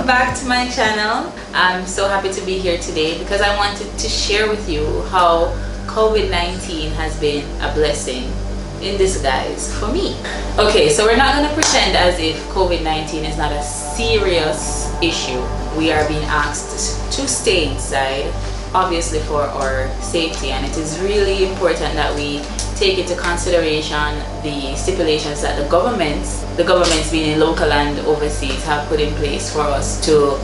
Welcome back to my channel. I'm so happy to be here today because I wanted to share with you how COVID-19 has been a blessing in disguise for me. Okay, so we're not going to pretend as if COVID-19 is not a serious issue. We are being asked to stay inside, obviously for our safety, and it is really important that we take into consideration the stipulations that the governments being local and overseas have put in place for us to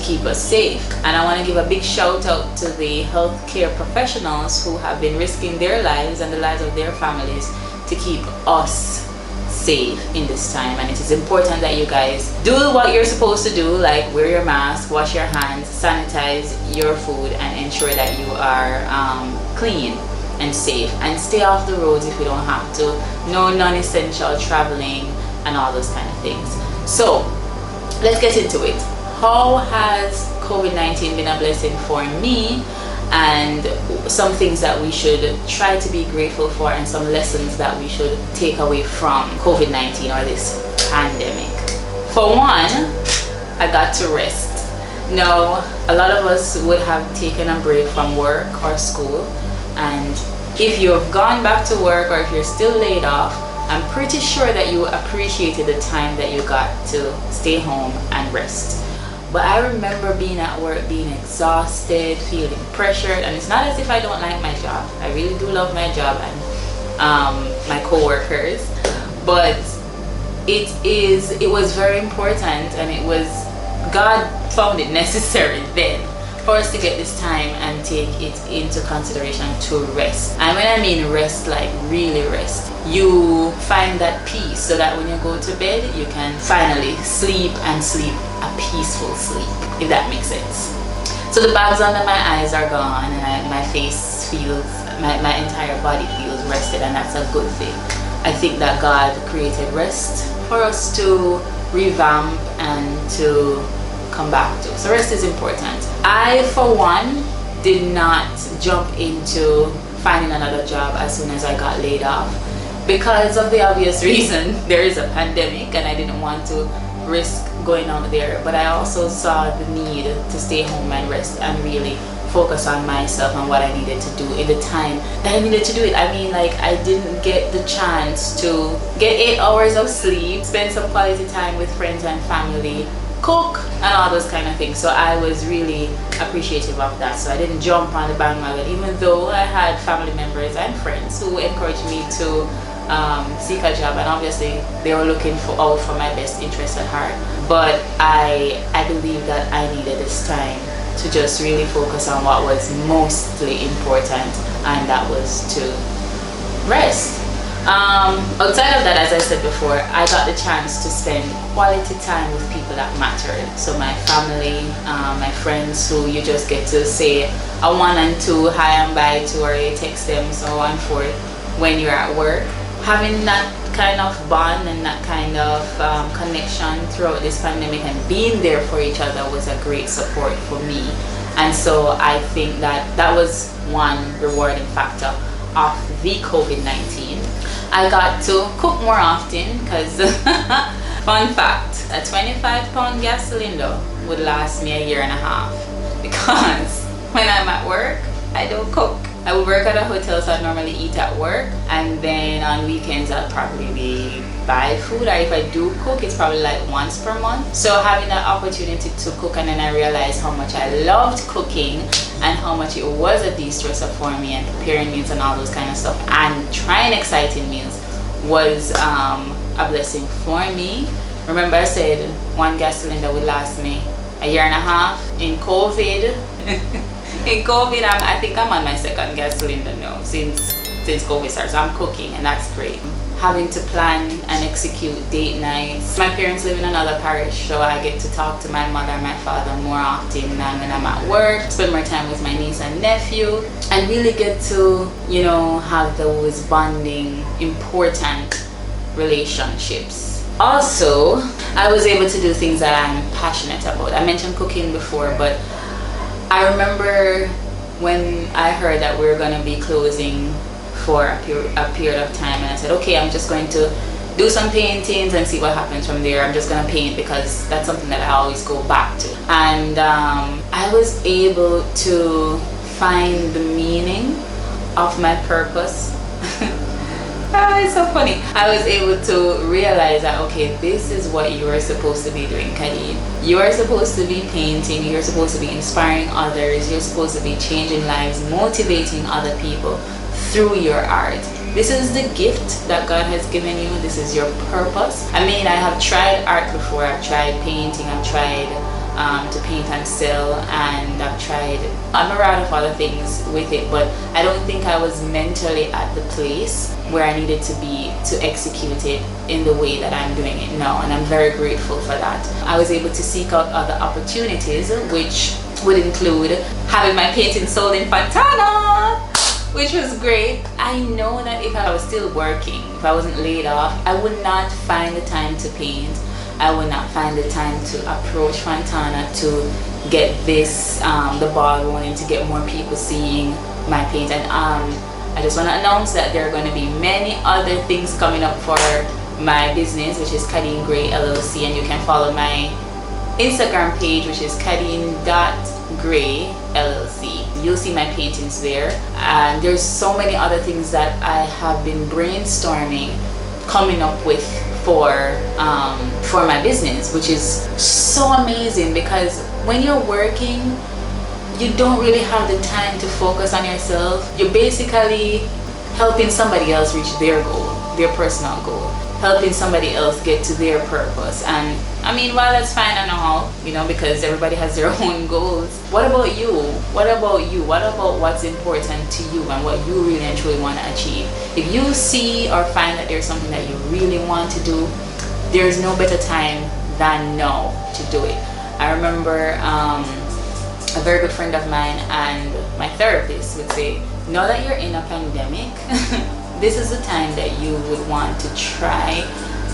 keep us safe. And I want to give a big shout out to the healthcare professionals who have been risking their lives and the lives of their families to keep us safe in this time. And it is important that you guys do what you're supposed to do, like wear your mask, wash your hands, sanitize your food, and ensure that you are clean and safe, and stay off the roads if you don't have to. No non-essential traveling and all those kind of things. So let's get into it. How has COVID-19 been a blessing for me, and some things that we should try to be grateful for, and some lessons that we should take away from COVID-19 or this pandemic. For one, I got to rest. Now, a lot of us would have taken a break from work or school, and if you've gone back to work or if you're still laid off, I'm pretty sure that you appreciated the time that you got to stay home and rest. But I remember being at work, being exhausted, feeling pressured, and it's not as if I don't like my job. I really do love my job and my co-workers, but it was very important, and God found it necessary then for us to get this time and take it into consideration to rest. And when I mean rest, like really rest, you find that peace so that when you go to bed, you can finally sleep and sleep a peaceful sleep, if that makes sense. So the bags under my eyes are gone, and my face feels, my entire body feels rested, and that's a good thing. I think that God created rest for us to revamp and to come back to. So rest is important. I, for one, did not jump into finding another job as soon as I got laid off, because of the obvious reason. There is a pandemic and I didn't want to risk going out there, but I also saw the need to stay home and rest and really focus on myself and what I needed to do in the time that I needed to do it. I mean, like, I didn't get the chance to get 8 hours of sleep, spend some quality time with friends and family, cook, and all those kind of things. So I was really appreciative of that. So I didn't jump on the bandwagon, even though I had family members and friends who encouraged me to seek a job, and obviously they were looking out for my best interest at heart. But I believe that I needed this time to just really focus on what was mostly important, and that was to rest. Outside of that, as I said before, I got the chance to spend quality time with people that mattered. So my family, my friends, who you just get to say a 1 and 2, hi and bye to, or you text them so on and forth when you're at work. Having that kind of bond and that kind of connection throughout this pandemic and being there for each other was a great support for me. And so I think that was one rewarding factor of the COVID-19. I got to cook more often because, fun fact, a 25-pound gas cylinder would last me a 1.5 years, because when I'm at work, I don't cook. I would work at a hotel, so I'd normally eat at work, and then on weekends I'll probably buy food, or if I do cook, it's probably like once per month. So having that opportunity to cook, and then I realized how much I loved cooking and how much it was a de-stressor for me, and preparing meals and all those kind of stuff, and trying exciting meals was a blessing for me. Remember I said 1 gas cylinder would last me a 1.5 years. In COVID, I think I'm on my 2nd gas cylinder now since COVID started. So I'm cooking, and that's great. Having to plan and execute date nights. My parents live in another parish, so I get to talk to my mother and my father more often than when I'm at work. Spend more time with my niece and nephew, and really get to, have those bonding, important relationships. Also, I was able to do things that I'm passionate about. I mentioned cooking before, but I remember when I heard that we were going to be closing for a period of time, and I said, okay, I'm just going to do some paintings and see what happens from there. I'm just gonna paint because that's something that I always go back to. And I was able to find the meaning of my purpose. It's so funny. I was able to realize that, okay, this is what you are supposed to be doing, Kadeen. You are supposed to be painting, you're supposed to be inspiring others, you're supposed to be changing lives, motivating other people through your art. This is the gift that God has given you. This is your purpose. I mean, I have tried art before. I've tried painting, I've tried to paint and sell, and I've tried a myriad of other things with it, but I don't think I was mentally at the place where I needed to be to execute it in the way that I'm doing it now, and I'm very grateful for that. I was able to seek out other opportunities, which would include having my painting sold in Fontana, which was great. I know that if I was still working, if I wasn't laid off, I would not find the time to paint. I would not find the time to approach Fontana to get this, the ball rolling, to get more people seeing my paint. And I just want to announce that there are going to be many other things coming up for my business, which is Kadeen Gray LLC, and you can follow my Instagram page, which is kadeen.gray LLC. You'll see my paintings there, and there's so many other things that I have been brainstorming coming up with for my business, which is so amazing, because when you're working, you don't really have the time to focus on yourself. You're basically helping somebody else reach their goal, their personal goal, helping somebody else get to their purpose. And I mean, while that's fine and all, you know, because everybody has their own goals, what about you? What about you? What about what's important to you and what you really and truly want to achieve? If you see or find that there's something that you really want to do, there's no better time than now to do it. I remember a very good friend of mine and my therapist would say, now that you're in a pandemic, this is the time that you would want to try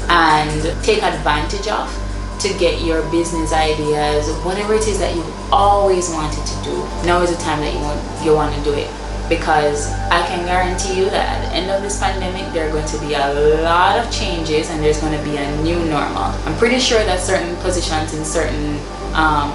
and take advantage of to get your business ideas, whatever it is that you've always wanted to do. Now is the time that you want to do it, because I can guarantee you that at the end of this pandemic there are going to be a lot of changes, and there's going to be a new normal. I'm pretty sure that certain positions in certain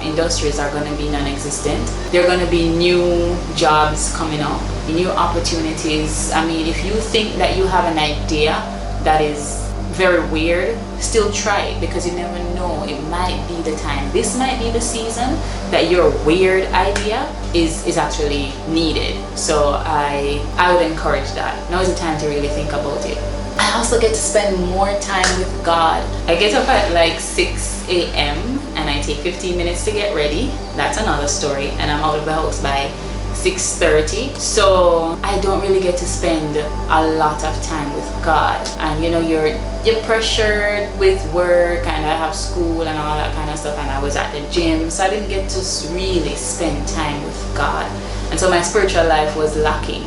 industries are going to be non-existent. There are going to be new jobs coming up, new opportunities. I mean, if you think that you have an idea that is very weird, still try it, because you never know, it might be the time. This might be the season that your weird idea is actually needed. So I would encourage that. Now is the time to really think about it. I also get to spend more time with God. I get up at like 6 a.m. and I take 15 minutes to get ready. That's another story. And I'm out of the house by 6:30. So I don't really get to spend a lot of time with God. And you know, you're pressured with work, and I have school and all that kind of stuff, and I was at the gym, so I didn't get to really spend time with God. And so my spiritual life was lacking.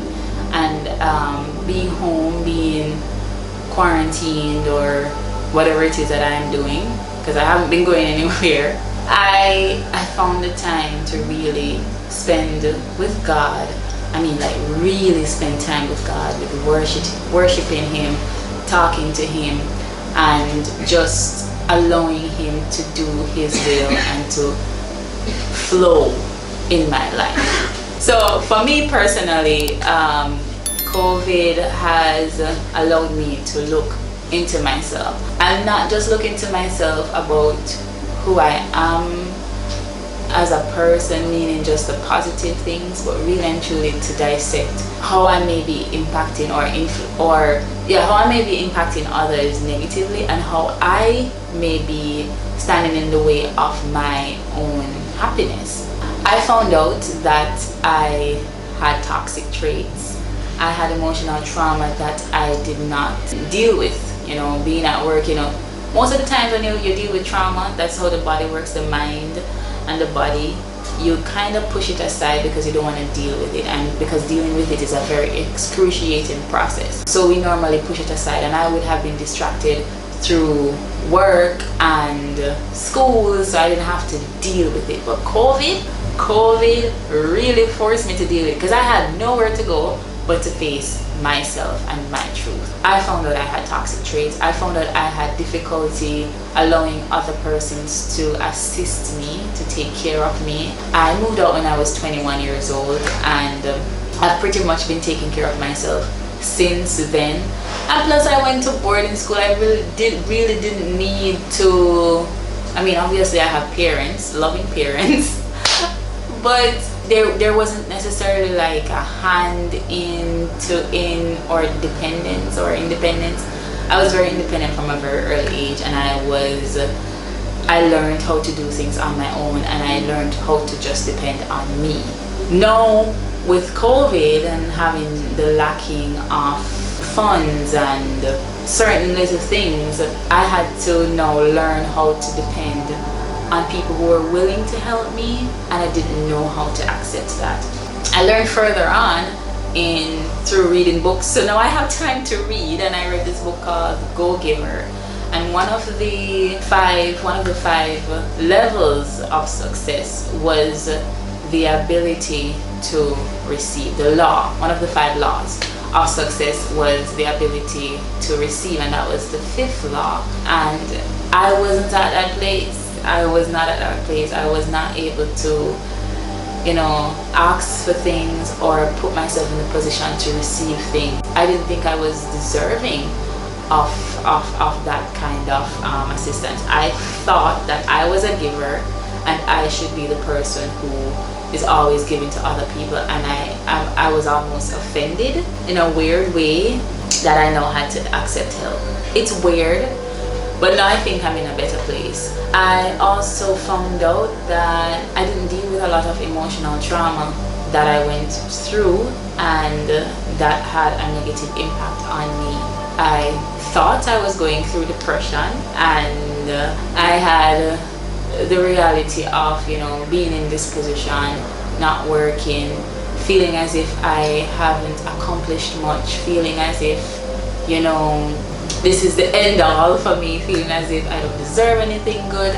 And being home, being quarantined, or whatever it is that I'm doing, because I haven't been going anywhere, I found the time to really spend with God. I mean, like really spend time with God, with worshiping Him, talking to Him, and just allowing Him to do His will and to flow in my life. So for me personally, COVID has allowed me to look into myself, and not just look into myself about who I am as a person, meaning just the positive things, but really and truly to dissect how I may be impacting how I may be impacting others negatively, and how I may be standing in the way of my own happiness. I found out that I had toxic traits. I had emotional trauma that I did not deal with. You know, being at work, you know, most of the times when you deal with trauma, that's how the body works, the mind and the body. You kind of push it aside because you don't want to deal with it, and because dealing with it is a very excruciating process. So we normally push it aside, and I would have been distracted through work and school, so I didn't have to deal with it. But COVID really forced me to deal with it, because I had nowhere to go, but to face myself and my truth. I found that I had toxic traits. I found that I had difficulty allowing other persons to assist me, to take care of me. I moved out when I was 21 years old, and I've pretty much been taking care of myself since then. And plus, I went to boarding school. I really didn't need to. I mean, obviously I have parents, loving parents, but there wasn't necessarily like a hand in or dependence or independence. I was very independent from a very early age, and I learned how to do things on my own, and I learned how to just depend on me. Now, with COVID and having the lacking of funds and certain little things, I had to now learn how to depend on people who were willing to help me, and I didn't know how to accept that. I learned further on through reading books. So now I have time to read, and I read this book called Go Giver. And one of the five levels of success was the ability to receive. One of the 5 laws of success was the ability to receive, and that was the 5th law. And I wasn't at that place. I was not at that place. I was not able to, ask for things or put myself in a position to receive things. I didn't think I was deserving of that kind of assistance. I thought that I was a giver, and I should be the person who is always giving to other people, and I was almost offended in a weird way that I now had to accept help. It's weird, but now I think I'm in a better place. I also found out that I didn't deal with a lot of emotional trauma that I went through, and that had a negative impact on me. I thought I was going through depression, and I had the reality of being in this position, not working, feeling as if I haven't accomplished much, feeling as if this is the end all for me, feeling as if I don't deserve anything good.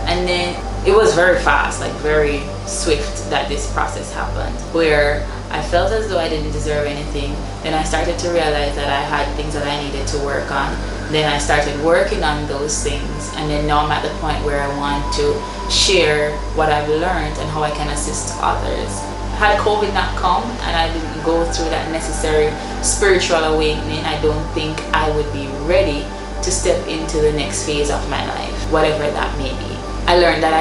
And then it was very fast, like very swift, that this process happened, where I felt as though I didn't deserve anything. Then I started to realize that I had things that I needed to work on. Then I started working on those things, and then now I'm at the point where I want to share what I've learned and how I can assist others. Had COVID not come and I didn't go through that necessary spiritual awakening, I don't think I would be ready to step into the next phase of my life, whatever that may be. I learned that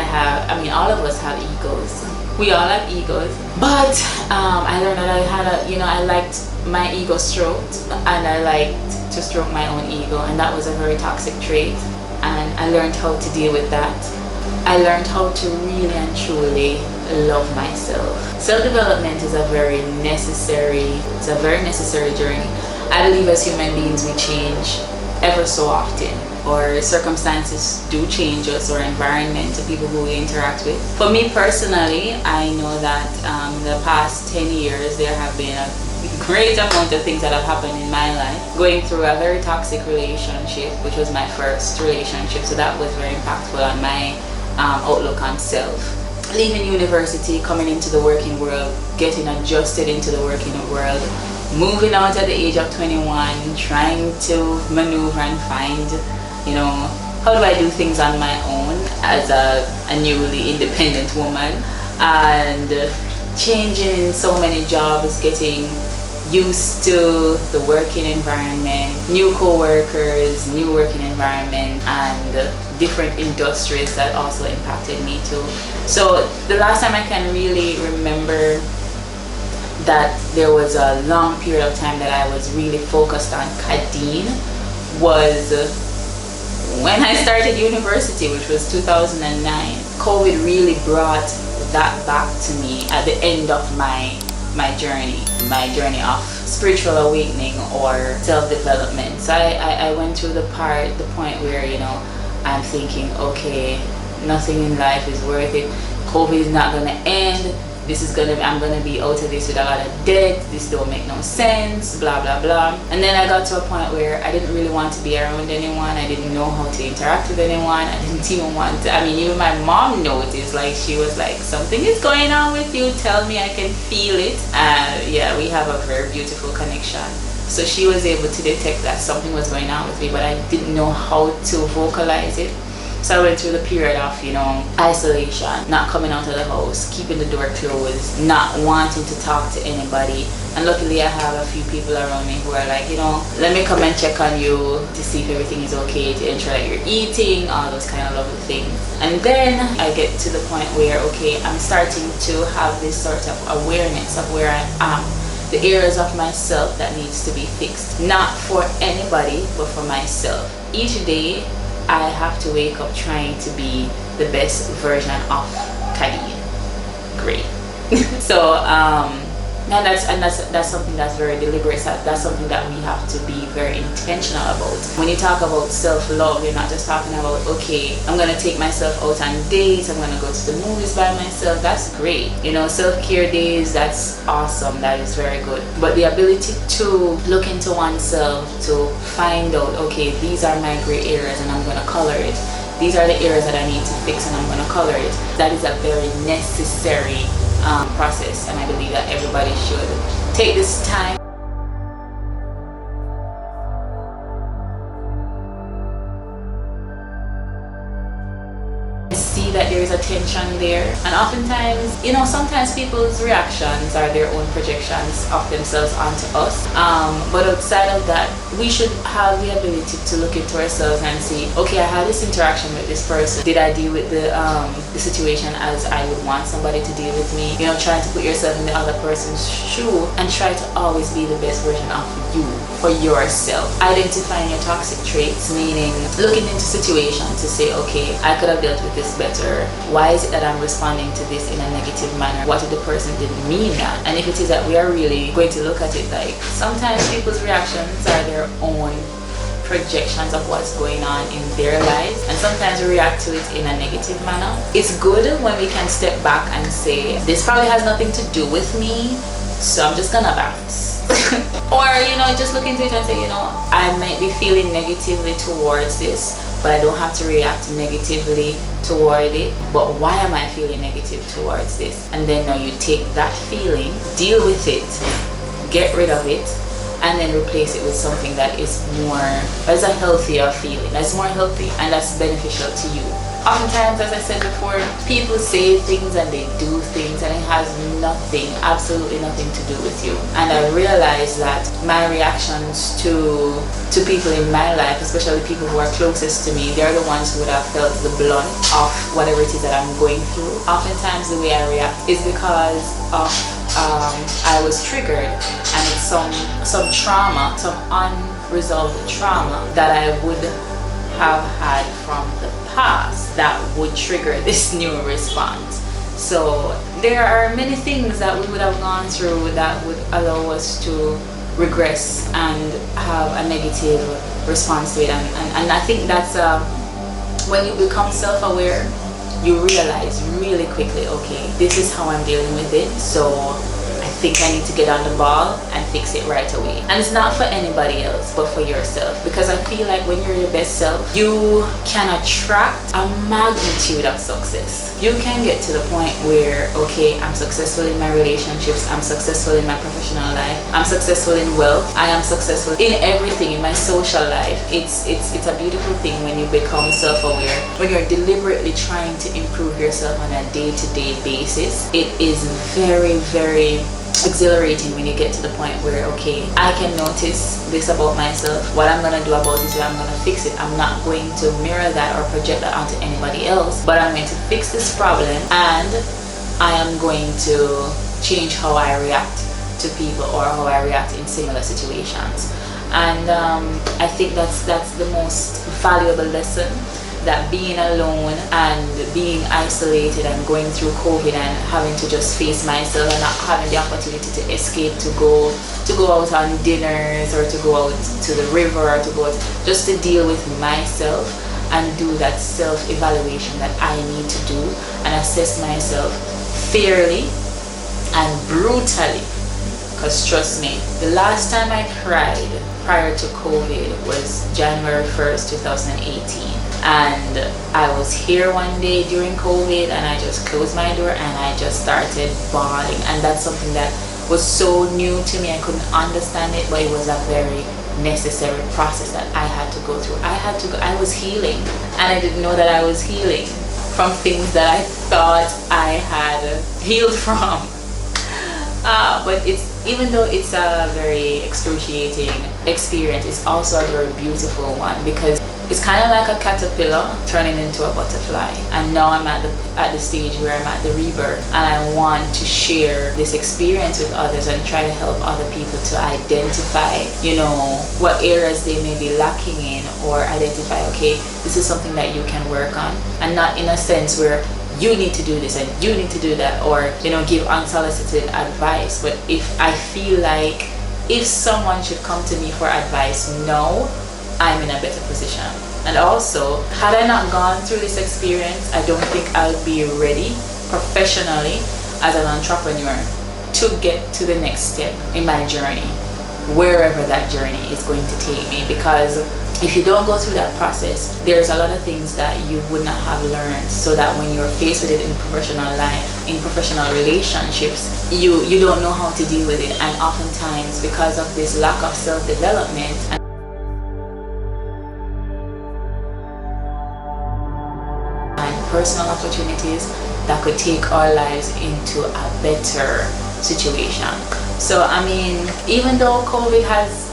all of us have egos. We all have egos, but I learned that I liked my ego stroked, and I liked to stroke my own ego, and that was a very toxic trait, and I learned how to deal with that. I learned how to really and truly love myself. Self-development is a very necessary journey. I believe as human beings we change ever so often, or circumstances do change us, or environment, to people who we interact with. For me personally, I know that the past 10 years there have been a great amount of things that have happened in my life. Going through a very toxic relationship, which was my first relationship, so that was very impactful on my outlook on self. Leaving university, coming into the working world, getting adjusted into the working world, moving out at the age of 21, trying to maneuver and find, how do I do things on my own as a newly independent woman, and changing so many jobs, getting used to the working environment, new co-workers, new working environment, and different industries that also impacted me too. So the last time I can really remember that there was a long period of time that I was really focused on Kadeen was when I started university, which was 2009. COVID really brought that back to me at the end of my journey of spiritual awakening or self-development. So I went through the point where I'm thinking, okay, nothing in life is worth it. COVID is not going to end. I'm gonna be out of this with a lot of debt, this don't make no sense, blah blah blah. And then I got to a point where I didn't really want to be around anyone. I didn't know how to interact with anyone. I didn't even want to, I mean, even my mom noticed, like she was like, something is going on with you, tell me, I can feel it. Yeah, we have a very beautiful connection. So she was able to detect that something was going on with me, but I didn't know how to vocalize it. So I went through the period of, isolation, not coming out of the house, keeping the door closed, not wanting to talk to anybody. And luckily I have a few people around me who are like, let me come and check on you to see if everything is okay, to ensure that you're eating, all those kind of lovely things. And then I get to the point where, okay, I'm starting to have this sort of awareness of where I am, the areas of myself that needs to be fixed. Not for anybody, but for myself. Each day, I have to wake up trying to be the best version of Kadi. Great. So that's something that's very deliberate. That's something that we have to be very intentional about. When you talk about self-love, you're not just talking about, okay, I'm gonna take myself out on dates, I'm gonna go to the movies by myself. That's great. Self-care days, that's awesome, that is very good. But the ability to look into oneself, to find out, okay, these are my gray areas and I'm gonna color it. These are the areas that I need to fix and I'm gonna color it. That is a very necessary process, and I believe that everybody should take this time. See that there is a tension there, and oftentimes, sometimes people's reactions are their own projections of themselves onto us, but outside of that, we should have the ability to look into ourselves and see, okay, I had this interaction with this person. Did I deal with the situation as I would want somebody to deal with me? Trying to put yourself in the other person's shoe and try to always be the best version of you for yourself. Identifying your toxic traits, meaning looking into situations to say, okay, I could have dealt with this better. Why is it that I'm responding to this in a negative manner? What if the person didn't mean that? And if it is that we are really going to look at it, like sometimes people's reactions are their own projections of what's going on in their lives, and sometimes we react to it in a negative manner. It's good when we can step back and say, this probably has nothing to do with me, so I'm just gonna bounce. Or just look into it and say, I might be feeling negatively towards this, but I don't have to react negatively toward it. But why am I feeling negative towards this? And then now you take that feeling, deal with it, get rid of it, and then replace it with something that is a healthier feeling, that's more healthy and that's beneficial to you. Oftentimes, as I said before, people say things and they do things and it has absolutely nothing to do with you. And I realized that my reactions to people in my life, especially people who are closest to me, they're the ones who would have felt the blunt of whatever it is that I'm going through. Oftentimes the way I react is because of I was triggered, and it's some trauma, some unresolved trauma that I would have had from the past that would trigger this new response. So there are many things that we would have gone through that would allow us to regress and have a negative response to it, and I think that's when you become self-aware, you realize really quickly, okay, this is how I'm dealing with it, so I think I need to get on the ball and fix it right away. And it's not for anybody else, but for yourself, because I feel like when you're your best self, you can attract a magnitude of success. You can get to the point where, okay, I'm successful in my relationships, I'm successful in my professional life, I'm successful in wealth, I am successful in everything, in my social life. It's a beautiful thing when you become self-aware, when you're deliberately trying to improve yourself on a day-to-day basis. It is very, very exhilarating when you get to the point where, okay, I can notice this about myself. What I'm gonna do about it is I'm gonna fix it. I'm not going to mirror that or project that onto anybody else, but I'm going to fix this problem, and I am going to change how I react to people or how I react in similar situations. And I think that's the most valuable lesson, that being alone and being isolated and going through COVID and having to just face myself and not having the opportunity to escape, to go out on dinners or to go out to the river or to go out, just to deal with myself and do that self-evaluation that I need to do and assess myself fairly and brutally. Because trust me, the last time I cried prior to COVID was January 1st, 2018. And I was here one day during COVID and I just closed my door and I just started bawling. And that's something that was so new to me. I couldn't understand it, but it was a very necessary process that I had to go through. I was healing and I didn't know that I was healing from things that I thought I had healed from. But even though it's a very excruciating experience, it's also a very beautiful one, because it's kind of like a caterpillar turning into a butterfly. And now I'm at the stage where I'm at the rebirth, and I want to share this experience with others and try to help other people to identify, what areas they may be lacking in, or identify, okay, this is something that you can work on, and not in a sense where you need to do this and you need to do that, or give unsolicited advice. But if I feel like if someone should come to me for advice, no, I'm in a better position. And also, had I not gone through this experience, I don't think I would be ready professionally as an entrepreneur to get to the next step in my journey, wherever that journey is going to take me. Because if you don't go through that process, there's a lot of things that you would not have learned, so that when you're faced with it in professional life, in professional relationships, you don't know how to deal with it. And oftentimes, because of this lack of self-development and personal opportunities, that could take our lives into a better situation. So even though COVID has,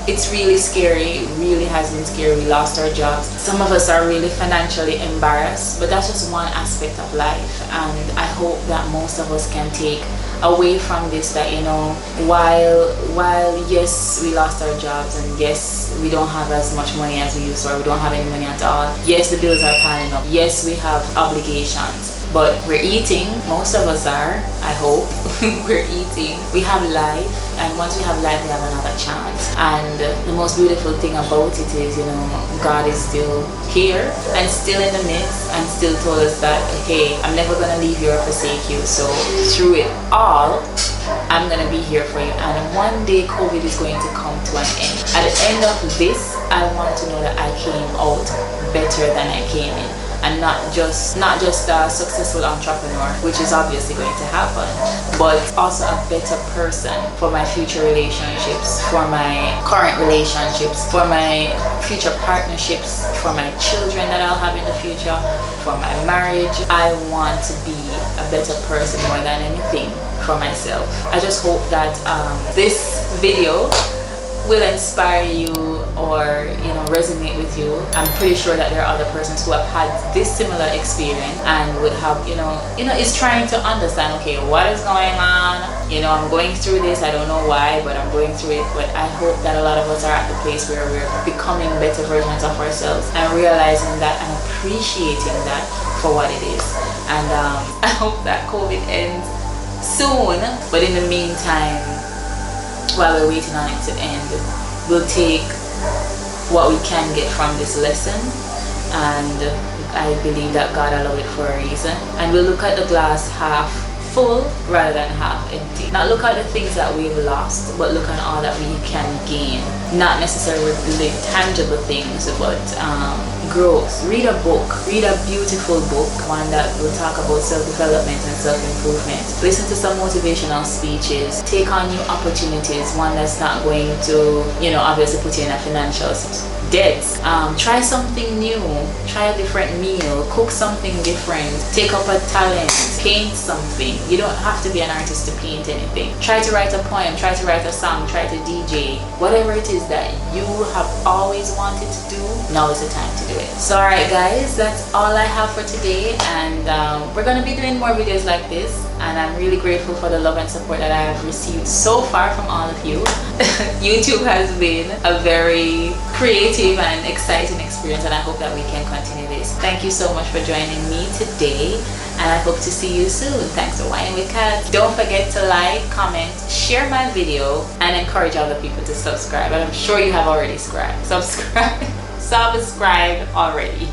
it's really scary. It really has been scary. We lost our jobs. Some of us are really financially embarrassed, but that's just one aspect of life. And I hope that most of us can take away from this that, while yes, we lost our jobs, and yes, we don't have as much money as we used to, or we don't have any money at all. Yes, the bills are piling up. Yes, we have obligations. But we're eating, most of us are, I hope. We're eating, we have life, and once we have life, we have another chance. And the most beautiful thing about it is, God is still here and still in the midst, and still told us that, hey, I'm never gonna leave you or forsake you. So through it all, I'm gonna be here for you. And one day COVID is going to come to an end. At the end of this, I want to know that I came out better than I came in. And not just a successful entrepreneur, which is obviously going to happen, but also a better person for my future relationships, for my current relationships, for my future partnerships, for my children that I'll have in the future, for my marriage. I want to be a better person more than anything for myself. I just hope that this video will inspire you or resonate with you. I'm pretty sure that there are other persons who have had this similar experience and would have is trying to understand, okay, what is going on. I'm going through this, I don't know why, but I'm going through it. But I hope that a lot of us are at the place where we're becoming better versions of ourselves and realizing that and appreciating that for what it is. And I hope that COVID ends soon, but in the meantime, while we're waiting on it to end, we'll take what we can get from this lesson, and I believe that God allowed it for a reason. And we'll look at the glass half full rather than half empty. Not look at the things that we've lost, but look at all that we can gain. Not necessarily the tangible things, but growth. Read a book. Read a beautiful book, one that will talk about self-development and self-improvement. Listen to some motivational speeches. Take on new opportunities, one that's not going to, obviously put you in a financial debt. Try something new. Try a different meal. Cook something different. Take up a talent. Paint something. You don't have to be an artist to paint anything. Try to write a poem. Try to write a song. Try to DJ. Whatever it is that you have always wanted to do, now is the time to do it. So alright guys, that's all I have for today, and we're going to be doing more videos like this, and I'm really grateful for the love and support that I have received so far from all of you. YouTube has been a very creative and exciting experience, and I hope that we can continue this. Thank you so much for joining me today, and I hope to see you soon. Thanks for whining with Kat. Don't forget to like, comment, share my video, and encourage other people to subscribe. And I'm sure you have already subscribed already.